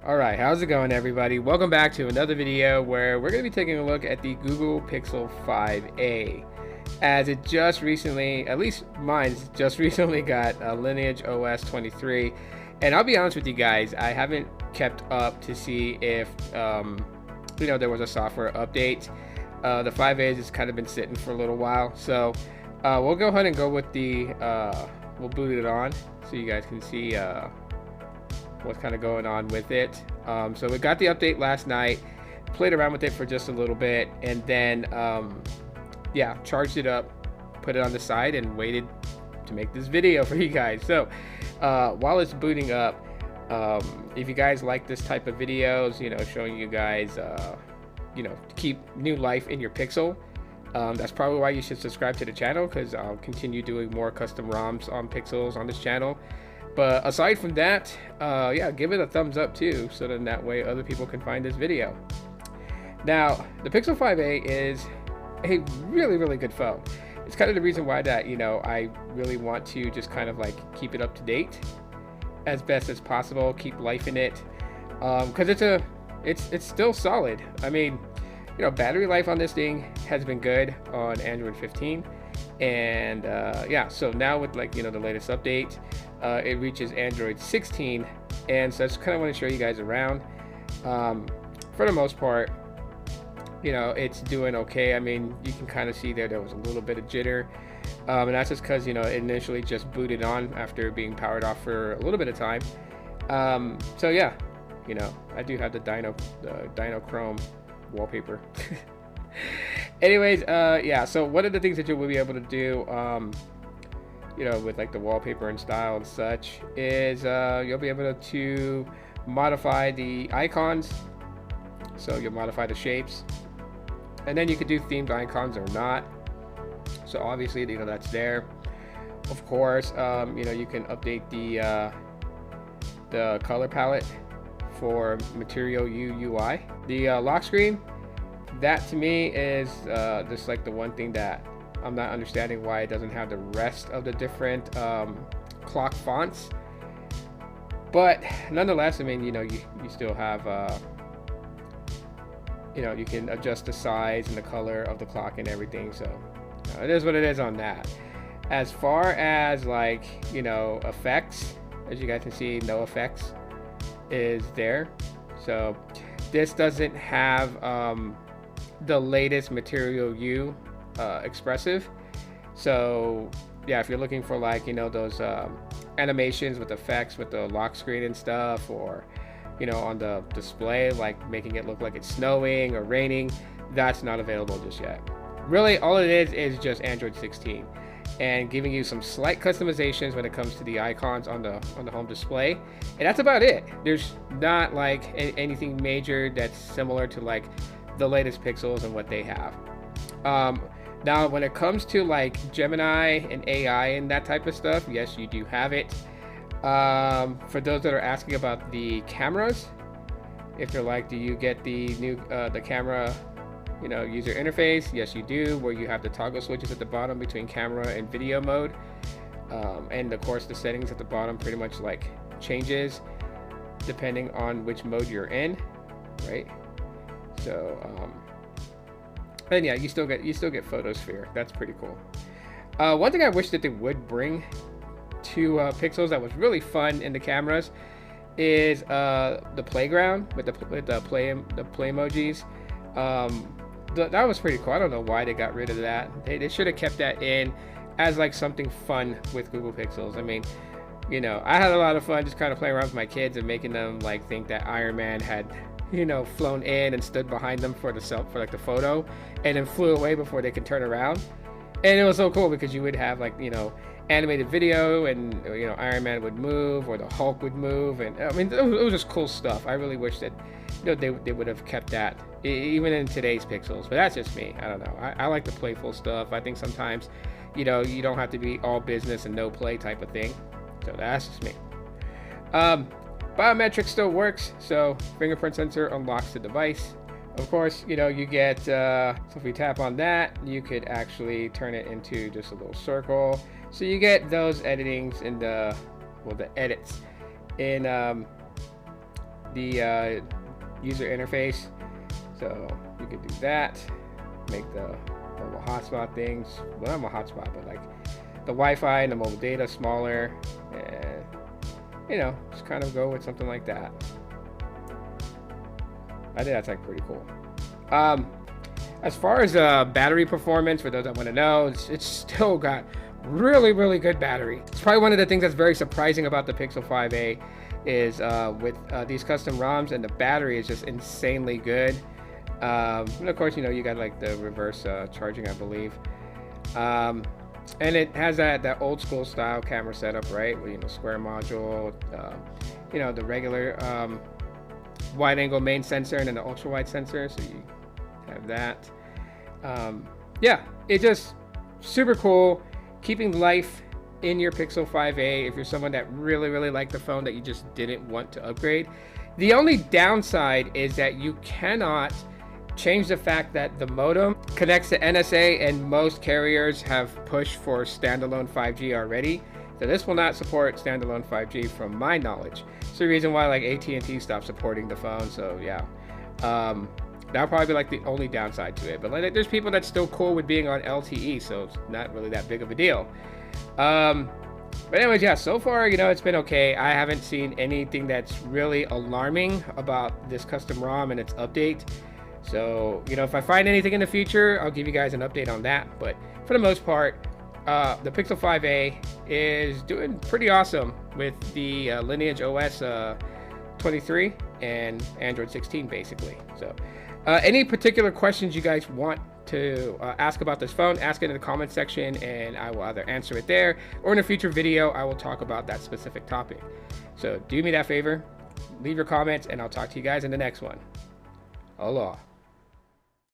Alright, how's it going everybody? Welcome back to another video where we're going to be taking a look at the Google Pixel 5a, as it just recently, at least mine's just recently got LineageOS 23, and I'll be honest with you guys, I haven't kept up to see if there was a software update. The 5a has kind of been sitting for a little while, so we'll go ahead and go with the we'll boot it on so you guys can see what's kind of going on with it. So we got the update last night, played around with it for just a little bit, and then yeah, charged it up, put it on the side, and waited to make this video for you guys. So while it's booting up, if you guys like this type of videos, showing you guys to keep new life in your Pixel, that's probably why you should subscribe to the channel, because I'll continue doing more custom ROMs on Pixels on this channel. But aside from that, yeah, give it a thumbs up too, so then that way other people can find this video. Now, the Pixel 5a is a really good phone. It's kind of the reason why that, I really want to just kind of like keep it up to date as best as possible, keep life in it, because it's still solid. I mean, battery life on this thing has been good on Android 15. And yeah, so now with the latest update, it reaches Android 16, and so I just kind of want to show you guys around. For the most part, it's doing okay. I mean, you can kind of see there was a little bit of jitter, and that's just because it initially just booted on after being powered off for a little bit of time. So yeah, I do have the Dino Chrome wallpaper. Anyways, yeah, so one of the things that you will be able to do, with the wallpaper and style and such, is you'll be able to modify the icons. So you'll modify the shapes, and then you could do themed icons or not. So obviously, that's there. Of course, you can update the color palette for Material U UI. The lock screen, that to me is just the one thing that I'm not understanding why it doesn't have the rest of the different clock fonts. But nonetheless, I mean, you still have you can adjust the size and the color of the clock and everything. So it is what it is on that. As far as effects, as you guys can see, no effects is there. So this doesn't have the latest Material U expressive. So yeah, if you're looking for those animations with effects with the lock screen and stuff, or on the display, making it look like it's snowing or raining, that's not available just yet. Really, all it is just Android 16 and giving you some slight customizations when it comes to the icons on the home display, and that's about it. There's not anything major that's similar to the latest Pixels and what they have. Now when it comes to Gemini and AI and that type of stuff, yes, you do have it. For those that are asking about the cameras, if they're do you get the new the camera user interface? Yes, you do, where you have the toggle switches at the bottom between camera and video mode, and of course the settings at the bottom pretty much changes depending on which mode you're in, right? So and yeah, you still get photosphere. That's pretty cool. One thing I wish that they would bring to Pixels that was really fun in the cameras is the playground with the play emojis. That was pretty cool. I don't know why they got rid of that. They should have kept that in as something fun with Google Pixels. I mean, I had a lot of fun just kind of playing around with my kids and making them think that Iron Man had flown in and stood behind them for the photo, and then flew away before they could turn around. And it was so cool because you would have animated video, and Iron Man would move, or the Hulk would move, and I mean it was just cool stuff. I really wish that they would have kept that even in today's Pixels, but that's just me. I don't know. I like the playful stuff. I think sometimes you don't have to be all business and no play type of thing. So that's just me. Biometric still works, so fingerprint sensor unlocks the device. Of course, you get, so if we tap on that, you could actually turn it into just a little circle. So you get those editings in the edits in the user interface. So you can do that, make the mobile hotspot things, well, not a hotspot, but like the Wi-Fi and the mobile data smaller, and you know, just kind of go with something like that. I think that's like pretty cool. As far as battery performance, for those that want to know, it's still got really good battery. It's probably one of the things that's very surprising about the Pixel 5a is with these custom ROMs, and the battery is just insanely good. And of course, you know, you got like the reverse charging, I believe. And it has that old school style camera setup, right? With, you know, square module, you know, the regular wide angle main sensor and then the ultra wide sensor. So you have that. Yeah, it just super cool. Keeping life in your Pixel 5a if you're someone that really liked the phone that you just didn't want to upgrade. The only downside is that you cannot change the fact that the modem connects to NSA, and most carriers have pushed for standalone 5G already. So this will not support standalone 5G from my knowledge. It's the reason why like AT&T stopped supporting the phone. So yeah, that'll probably be like the only downside to it. But like, there's people that's still cool with being on LTE, so it's not really that big of a deal. But anyways, yeah, so far, you know, it's been okay. I haven't seen anything that's really alarming about this custom ROM and its update. So, you know, if I find anything in the future, I'll give you guys an update on that. But for the most part, the Pixel 5a is doing pretty awesome with the LineageOS 23 and Android 16, basically. So, any particular questions you guys want to ask about this phone, ask it in the comment section, and I will either answer it there, or in a future video, I will talk about that specific topic. So do me that favor, leave your comments, and I'll talk to you guys in the next one. Aloha.